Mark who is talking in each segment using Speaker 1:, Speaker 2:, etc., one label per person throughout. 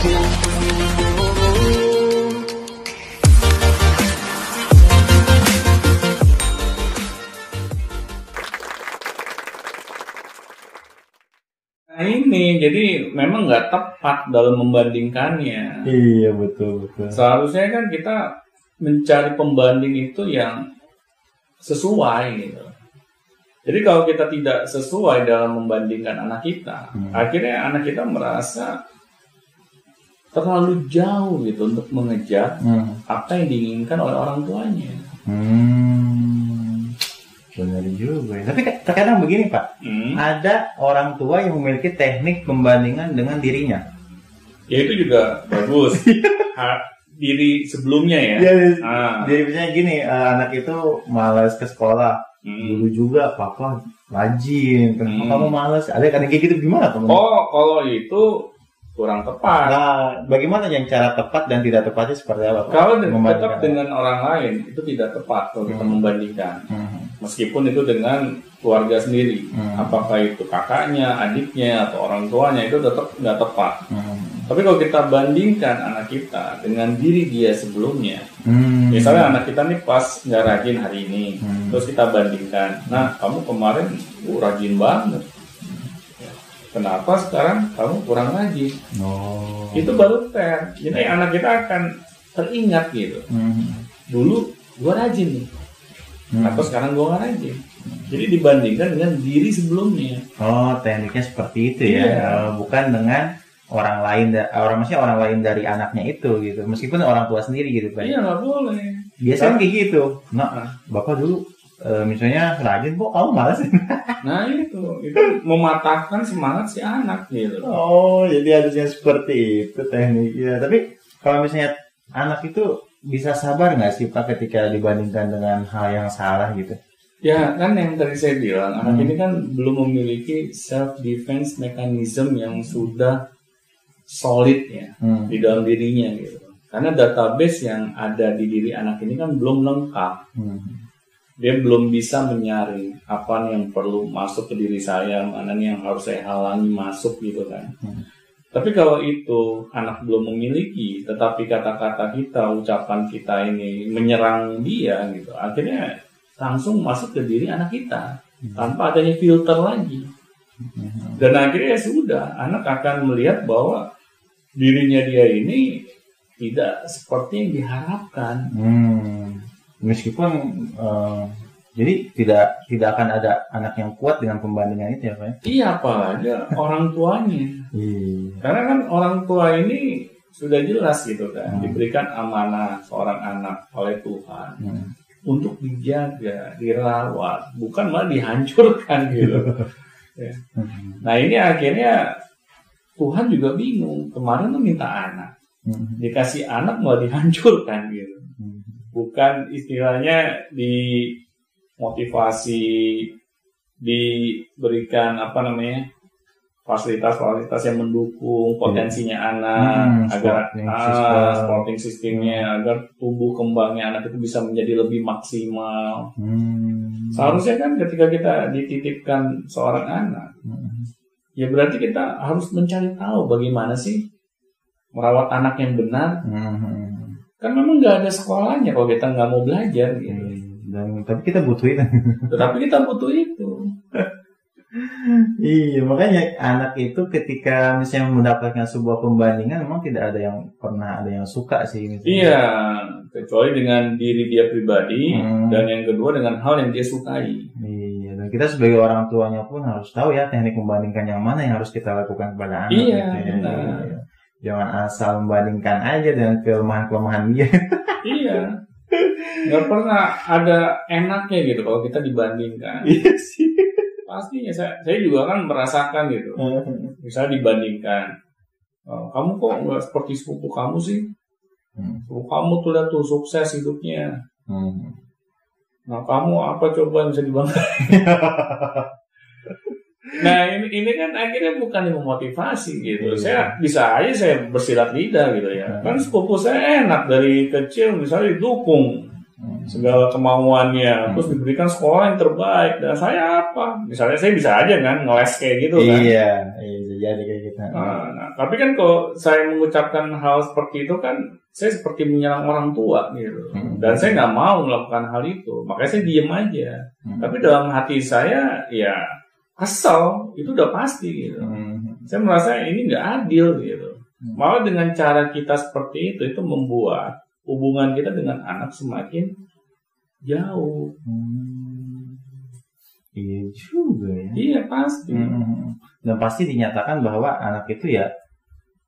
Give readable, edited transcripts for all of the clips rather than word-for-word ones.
Speaker 1: Nah ini, jadi memang nggak tepat dalam membandingkannya.
Speaker 2: Iya, betul.
Speaker 1: Seharusnya kan kita mencari pembanding itu yang sesuai gitu. Jadi kalau kita tidak sesuai dalam membandingkan anak kita, akhirnya anak kita merasa terlalu jauh gitu untuk mengejar apa yang diinginkan oleh orang tuanya.
Speaker 2: Benar juga. Tapi terkadang begini Pak, ada orang tua yang memiliki teknik pembandingan dengan dirinya.
Speaker 1: Ya itu juga bagus. Diri sebelumnya ya.
Speaker 2: Jadi misalnya gini, anak itu malas ke sekolah. Dulu juga papa rajin, kenapa kamu malas? Ada kadang kayak gitu, gimana teman?
Speaker 1: Oh, kalau itu kurang tepat.
Speaker 2: Nah, bagaimana yang cara tepat dan tidak tepatnya seperti apa Pak?
Speaker 1: Kalau tetap dengan orang lain itu tidak tepat kalau kita membandingkan. Meskipun itu dengan keluarga sendiri, apakah itu kakaknya, adiknya, atau orang tuanya, itu tetap nggak tepat. Tapi kalau kita bandingkan anak kita dengan diri dia sebelumnya, misalnya anak kita nih pas nggak rajin hari ini, terus kita bandingkan, nah kamu kemarin rajin banget, kenapa sekarang kamu kurang rajin? Itu baru fair. Jadi anak kita akan teringat gitu. Dulu gua rajin nih, atau sekarang gua nggak rajin. Jadi dibandingkan dengan diri sebelumnya.
Speaker 2: Oh, tekniknya seperti itu ya, bukan dengan orang lain dari anaknya itu gitu, meskipun orang tua sendiri gitu Pak.
Speaker 1: Iya, nggak boleh.
Speaker 2: Biasanya kayak gitu. Nah, bapak dulu misalnya rajin, kok kamu malas?
Speaker 1: Nah itu mematahkan semangat si anak gitu.
Speaker 2: Oh, jadi harusnya seperti itu tekniknya. Tapi kalau misalnya anak itu bisa sabar nggak sih Pak ketika dibandingkan dengan hal yang salah gitu?
Speaker 1: Ya kan yang tadi saya bilang, anak ini kan belum memiliki self defense mechanism yang sudah solid ya di dalam dirinya gitu. Karena database yang ada di diri anak ini kan belum lengkap. Dia belum bisa menyaring apa yang perlu masuk ke diri saya, mana yang harus saya halangi masuk gitu kan. Tapi kalau itu anak belum memiliki, tetapi kata-kata kita, ucapan kita ini menyerang dia gitu, akhirnya langsung masuk ke diri anak kita tanpa adanya filter lagi. Dan akhirnya sudah, anak akan melihat bahwa dirinya dia ini tidak seperti yang diharapkan.
Speaker 2: Meskipun jadi tidak akan ada anak yang kuat dengan pembandingan itu ya Pak?
Speaker 1: Iya, apalagi orang tuanya. Karena kan orang tua ini sudah jelas gitu kan, diberikan amanah seorang anak oleh Tuhan untuk dijaga, dirawat, bukan malah dihancurkan gitu. Nah ini akhirnya Tuhan juga bingung, kemarin tuh minta anak, dikasih anak malah dihancurkan gitu. Bukan istilahnya dimotivasi, diberikan fasilitas-fasilitas yang mendukung potensinya anak, agar supporting sistemnya, agar tumbuh kembangnya anak itu bisa menjadi lebih maksimal. Seharusnya kan ketika kita dititipkan seorang anak, ya berarti kita harus mencari tahu bagaimana sih merawat anak yang benar. Kan memang nggak ada sekolahnya kalau kita nggak mau belajar gitu.
Speaker 2: Tapi kita butuh itu.
Speaker 1: Tetapi kita butuh itu.
Speaker 2: Iya, makanya anak itu ketika misalnya mendapatkan sebuah pembandingan memang tidak ada yang pernah ada yang suka sih misalnya.
Speaker 1: Iya, kecuali dengan diri dia pribadi dan yang kedua dengan hal yang dia sukai.
Speaker 2: Iya, dan kita sebagai orang tuanya pun harus tahu ya teknik membandingkan yang mana yang harus kita lakukan kepada anak.
Speaker 1: Iya,
Speaker 2: gitu,
Speaker 1: benar.
Speaker 2: Iya. Jangan asal membandingkan aja dengan kelemahan-kelemahan dia.
Speaker 1: Iya, nggak pernah ada enaknya gitu kalau kita dibandingkan.
Speaker 2: Iya sih.
Speaker 1: Pastinya saya juga kan merasakan gitu. Misalnya dibandingkan, kamu kok nggak seperti sepupu kamu sih? Sepupu kamu tuh lihat tuh sukses hidupnya. Nah kamu apa coba yang bisa dibanggakan? Nah ini kan akhirnya bukan yang memotivasi gitu. Saya bisa aja saya bersilat lidah gitu ya. Kan sepupu saya enak dari kecil misalnya didukung segala kemauannya, terus diberikan sekolah yang terbaik. Dan saya apa? Misalnya saya bisa aja kan ngeles kayak gitu kan.
Speaker 2: Iya, terjadi kayak gitu.
Speaker 1: Nah, tapi kan kalau saya mengucapkan hal seperti itu kan saya seperti menyerang orang tua gitu. Dan saya nggak mau melakukan hal itu, makanya saya diem aja. Tapi dalam hati saya ya kesel, itu udah pasti gitu. Saya merasa ini nggak adil gitu. Malah dengan cara kita seperti itu membuat hubungan kita dengan anak semakin jauh.
Speaker 2: Iya juga ya.
Speaker 1: Iya pasti.
Speaker 2: Dan pasti dinyatakan bahwa anak itu ya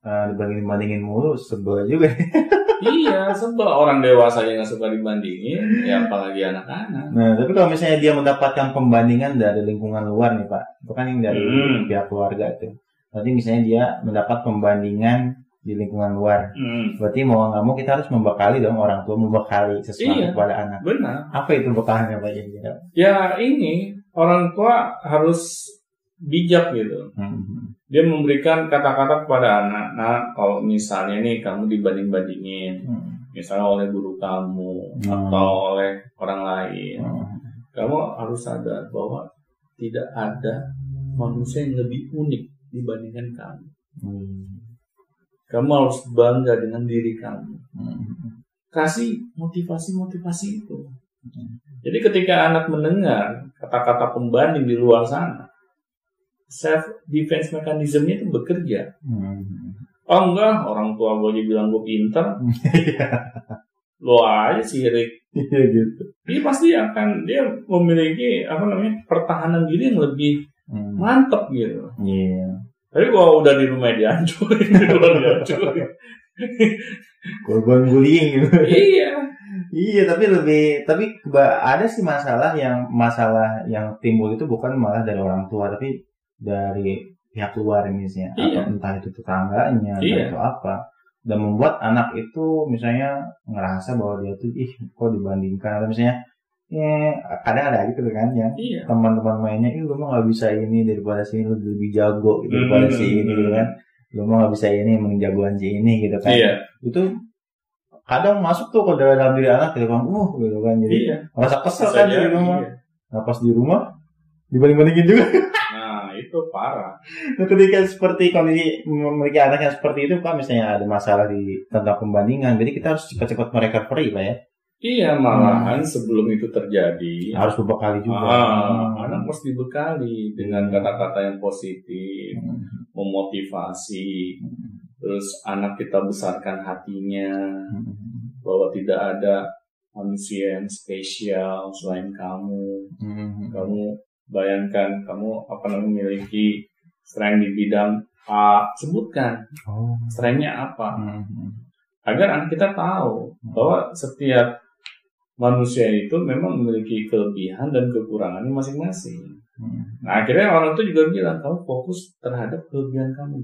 Speaker 2: dibandingin mulu, sebel juga.
Speaker 1: Iya, sebel. Orang dewasa yang nggak suka dibandingin, ya apalagi anak-anak.
Speaker 2: Nah, tapi kalau misalnya dia mendapatkan pembandingan dari lingkungan luar nih Pak, itu kan yang dari pihak keluarga itu. Berarti misalnya dia mendapat pembandingan di lingkungan luar. Berarti mau nggak mau kita harus membekali dong, orang tua membekali sesuatu kepada anak.
Speaker 1: Benar.
Speaker 2: Apa itu bekalnya Pak?
Speaker 1: Ya ini orang tua harus bijak gitu. Dia memberikan kata-kata kepada anak. Nah, kalau misalnya nih kamu dibanding-bandingin, misalnya oleh guru kamu atau oleh orang lain, kamu harus sadar bahwa tidak ada manusia yang lebih unik dibandingkan kamu. Kamu harus bangga dengan diri kamu. Kasih motivasi-motivasi itu. Jadi ketika anak mendengar kata-kata pembanding di luar sana, self defense mechanism-nya itu bekerja. Oh enggak, orang tua gue aja bilang gue pinter. Lo aja sirik.
Speaker 2: Gitu.
Speaker 1: Dia pasti akan dia memiliki pertahanan diri yang lebih mantap gitu. Tapi kalau udah di rumah dihancurin, di luar dihancurin.
Speaker 2: Korban bullying gitu.
Speaker 1: Iya,
Speaker 2: tapi ada sih masalah yang timbul itu bukan malah dari orang tua, tapi dari pihak luar misalnya, atau entah itu tetangganya, entah itu apa, dan membuat anak itu misalnya ngerasa bahwa dia tuh kok dibandingkan, atau misalnya kadang ada gitu kan yang teman-teman mainnya lu mah nggak bisa ini daripada sini, lu lebih jago daripada si ini gitu kan, lu mah nggak bisa ini mending jagoan si ini gitu kan. Itu kadang masuk tuh ke dalam diri anak gitu kan, gitu kan, jadi merasa kesel kan di rumah. Nah pas di rumah dibanding-bandingin juga.
Speaker 1: Nah itu parah.
Speaker 2: Nah, ketika seperti kondisi memiliki anak yang seperti itu Pak, misalnya ada masalah tentang pembandingan, jadi kita harus cepat-cepat merecovery Pak ya.
Speaker 1: Iya, malahan sebelum itu terjadi
Speaker 2: harus berbekali juga.
Speaker 1: Anak harus dibekali dengan kata-kata yang positif, memotivasi. Terus anak kita besarkan hatinya bahwa tidak ada manusia yang spesial selain kamu. Kamu bayangkan kamu memiliki strength di bidang A, sebutkan strength-nya apa, agar anak kita tahu bahwa setiap manusia itu memang memiliki kelebihan dan kekurangannya masing-masing. Nah akhirnya orang itu juga bilang kamu fokus terhadap kelebihan kamu,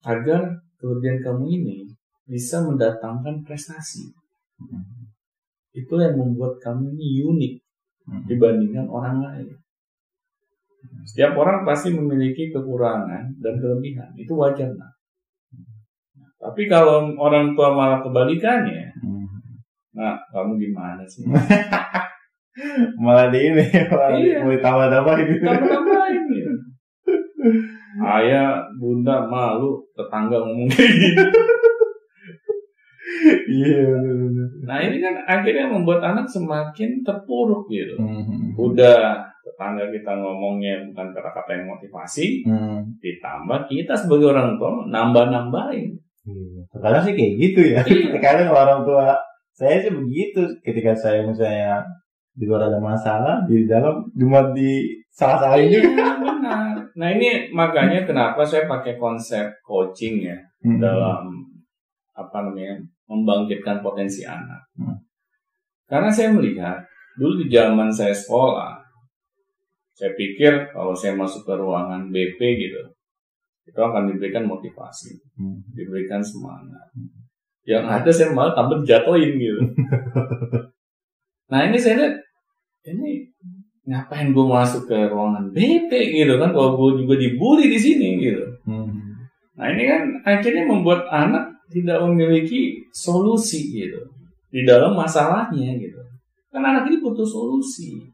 Speaker 1: agar kelebihan kamu ini bisa mendatangkan prestasi. Itu yang membuat kamu ini unik dibandingkan orang lain. Setiap orang pasti memiliki kekurangan dan kelebihan, itu wajar. Tapi kalau orang tua malah kebalikannya, nah kamu gimana sih?
Speaker 2: Malah mau ditambah-tambahin gitu.
Speaker 1: Tambah-tambahin gitu. Ayah, bunda malu tetangga ngomong kayak gitu. Nah ini kan akhirnya membuat anak semakin terpuruk gitu. Udah tetangga kita ngomongnya bukan kata-kata yang motivasi, ditambah kita sebagai orang tua nambah-nambahin.
Speaker 2: Terkadang sih kayak gitu ya. Terkadang orang tua saya sih begitu, ketika saya misalnya di luar ada masalah, di dalam cuma disalah-salahin juga.
Speaker 1: Benar. Nah ini makanya kenapa saya pakai konsep coaching ya dalam membangkitkan potensi anak. Karena saya melihat dulu di zaman saya sekolah, saya pikir kalau saya masuk ke ruangan BP gitu, itu akan diberikan motivasi, diberikan semangat. Yang ada saya malah tambah jatuhin gitu. Nah ini saya lihat, ini ngapain gue masuk ke ruangan BP gitu kan, kalau gue juga dibully di sini gitu. Nah ini kan akhirnya membuat anak tidak memiliki solusi gitu di dalam masalahnya gitu. Kan anak ini butuh solusi,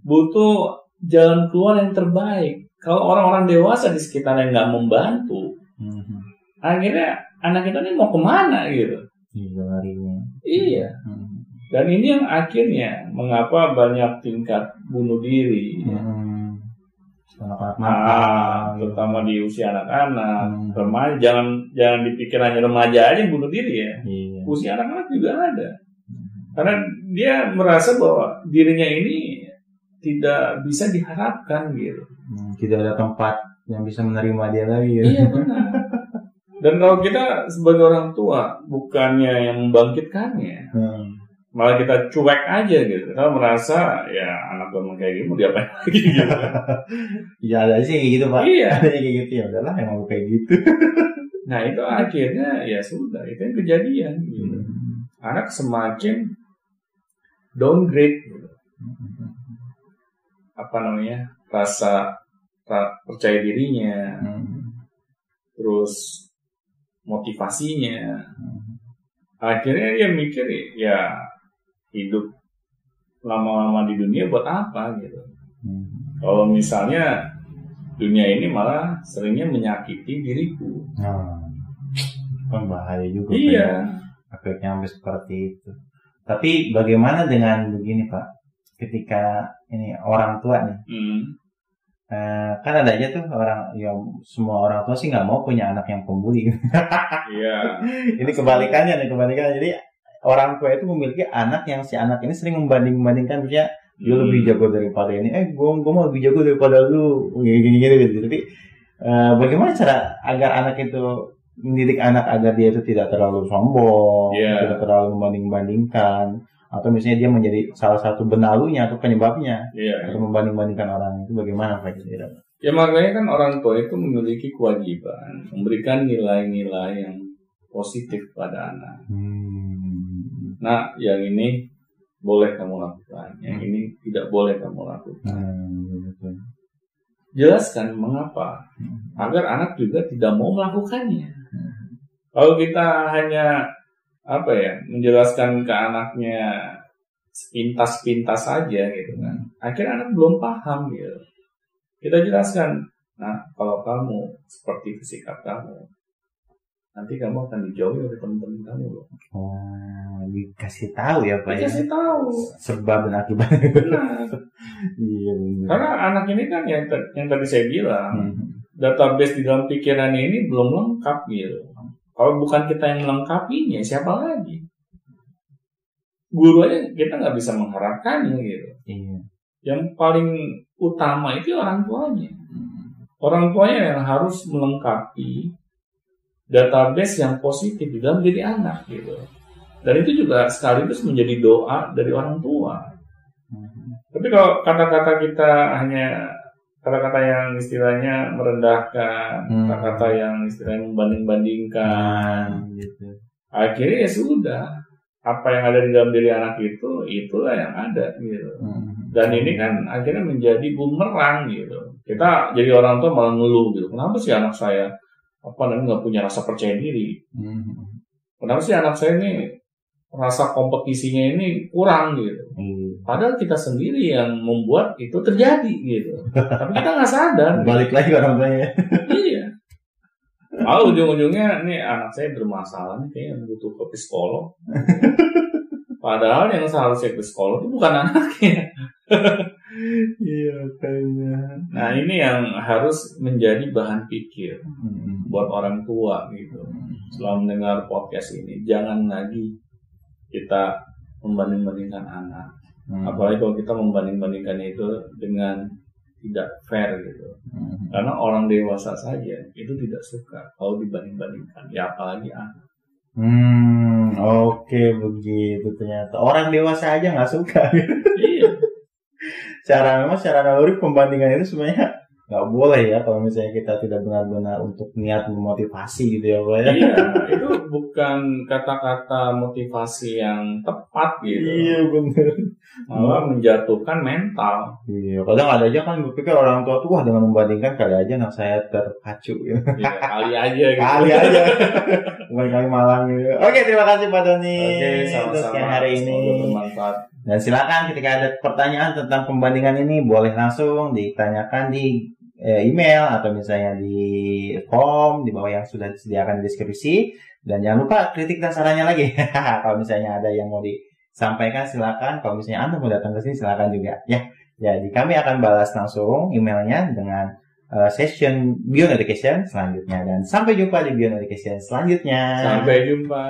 Speaker 1: butuh jalan keluar yang terbaik kalau orang-orang dewasa di sekitarnya nggak membantu, akhirnya anak kita ini mau kemana gitu? Iya. Dan ini yang akhirnya mengapa banyak tingkat bunuh diri. Terutama di usia anak-anak, remaja. Jangan dipikir hanya remaja aja yang bunuh diri ya. Usia anak-anak juga ada. Karena dia merasa bahwa dirinya ini tidak bisa diharapkan gitu.
Speaker 2: Tidak ada tempat yang bisa menerima dia lagi. Ya?
Speaker 1: Iya benar. Dan kalau kita sebagai orang tua bukannya yang membangkitkannya, malah kita cuek aja gitu. Kita merasa ya anak gue kayak gini mau diapain lagi gitu.
Speaker 2: Ya ada sih kayak gitu Pak.
Speaker 1: Iya.
Speaker 2: Ada kayak gitu ya udahlah emang kayak gitu.
Speaker 1: Nah itu akhirnya ya sudah itu yang kejadian gitu. Anak semakin downgrade gitu. Rasa percaya dirinya, terus motivasinya, akhirnya dia mikir ya hidup lama-lama di dunia buat apa gitu. Kalau misalnya dunia ini malah seringnya menyakiti diriku,
Speaker 2: kan bahaya juga.
Speaker 1: Iya.
Speaker 2: Akhirnya sampai seperti itu. Tapi bagaimana dengan begini Pak? Ketika ini orang tua nih, kan ada aja tuh orang yang semua orang tua sih nggak mau punya anak yang pembuli.
Speaker 1: Iya.
Speaker 2: Ini kebalikannya. Jadi orang tua itu memiliki anak yang si anak ini sering membanding-bandingkan, misalnya dia lebih jago daripada ini. Gue mau lebih jago daripada lu, gini gitu. Tapi bagaimana cara agar anak itu mendidik anak agar dia itu tidak terlalu sombong, tidak terlalu membanding-bandingkan, atau misalnya dia menjadi salah satu benalunya atau penyebabnya, atau membanding-bandingkan orang itu bagaimana Pak?
Speaker 1: Ya makanya kan orang tua itu memiliki kewajiban memberikan nilai-nilai yang positif pada anak. Nah, yang ini boleh kamu lakukan, yang ini tidak boleh kamu lakukan. Jelaskan mengapa, agar anak juga tidak mau melakukannya. Kalau kita hanya menjelaskan ke anaknya sepintas-pintas saja gitu kan, akhirnya anak belum paham gitu. Kita jelaskan, nah kalau kamu seperti sikap kamu, nanti kamu akan dijauhi oleh teman-teman kamu loh.
Speaker 2: Dikasih tahu ya Pak.
Speaker 1: Dikasih tahu
Speaker 2: sebab dan akibat.
Speaker 1: Benar.
Speaker 2: Iya benar.
Speaker 1: Karena anak ini kan yang tadi saya bilang, database di dalam pikirannya ini belum lengkap gitu. Kalau bukan kita yang melengkapinya, siapa lagi? Guru aja kita nggak bisa mengharapkannya gitu. Yang paling utama itu orang tuanya. Orang tuanya yang harus melengkapi database yang positif di dalam diri anak gitu. Dan itu juga sekaligus menjadi doa dari orang tua. Tapi kalau kata-kata kita hanya kata-kata yang istilahnya merendahkan, kata-kata yang istilahnya membanding-bandingkan, akhirnya ya sudah, apa yang ada di dalam diri anak itu, itulah yang ada gitu. Dan ini kan akhirnya menjadi bumerang gitu. Kita jadi orang tua malah ngeluh gitu. Kenapa sih anak saya nggak punya rasa percaya diri? Kenapa sih anak saya ini rasa kompetisinya ini kurang gitu? Padahal kita sendiri yang membuat itu terjadi gitu. Tapi kita nggak sadar.
Speaker 2: Balik lagi orang tuanya.
Speaker 1: Iya. Lalu ujung-ujungnya nih anak saya bermasalah nih, kayaknya butuh ke psikolog. Padahal yang seharusnya ke psikolog itu bukan anaknya.
Speaker 2: Iya kayaknya.
Speaker 1: Nah ini yang harus menjadi bahan pikir buat orang tua gitu. Setelah mendengar podcast ini, jangan lagi kita membanding-bandingkan anak. Apalagi kalau kita membanding-bandingkan itu dengan tidak fair gitu. Karena orang dewasa saja itu tidak suka kalau dibanding-bandingkan. Ya apalagi anak.
Speaker 2: Oke, begitu ternyata. Orang dewasa aja nggak suka.
Speaker 1: Iya.
Speaker 2: Secara naluri pembandingan itu sebenarnya nggak boleh ya kalau misalnya kita tidak benar-benar untuk niat memotivasi gitu ya Pak ya.
Speaker 1: Iya, itu bukan kata-kata motivasi yang tepat gitu.
Speaker 2: Iya benar.
Speaker 1: Malah menjatuhkan mental.
Speaker 2: Iya, kadang ada aja kan berpikir orang tua tuh wah dengan membandingkan kali aja anak saya terpacu gitu.
Speaker 1: Iya, kali aja gitu.
Speaker 2: Kali aja. Bukan kali malang gitu. Oke, terima kasih Pak Doni.
Speaker 1: Oke, sama-sama.
Speaker 2: Hari ini.
Speaker 1: Semoga bermanfaat.
Speaker 2: Dan silakan ketika ada pertanyaan tentang pembandingan ini boleh langsung ditanyakan di email atau misalnya di form di bawah yang sudah disediakan di deskripsi. Dan jangan lupa kritik dan sarannya lagi. Kalau misalnya ada yang mau disampaikan silakan. Kalau misalnya Anda mau datang ke sini silakan juga ya. Jadi kami akan balas langsung emailnya dengan session Beyond Education selanjutnya. Dan sampai jumpa di Beyond Education selanjutnya.
Speaker 1: Sampai jumpa.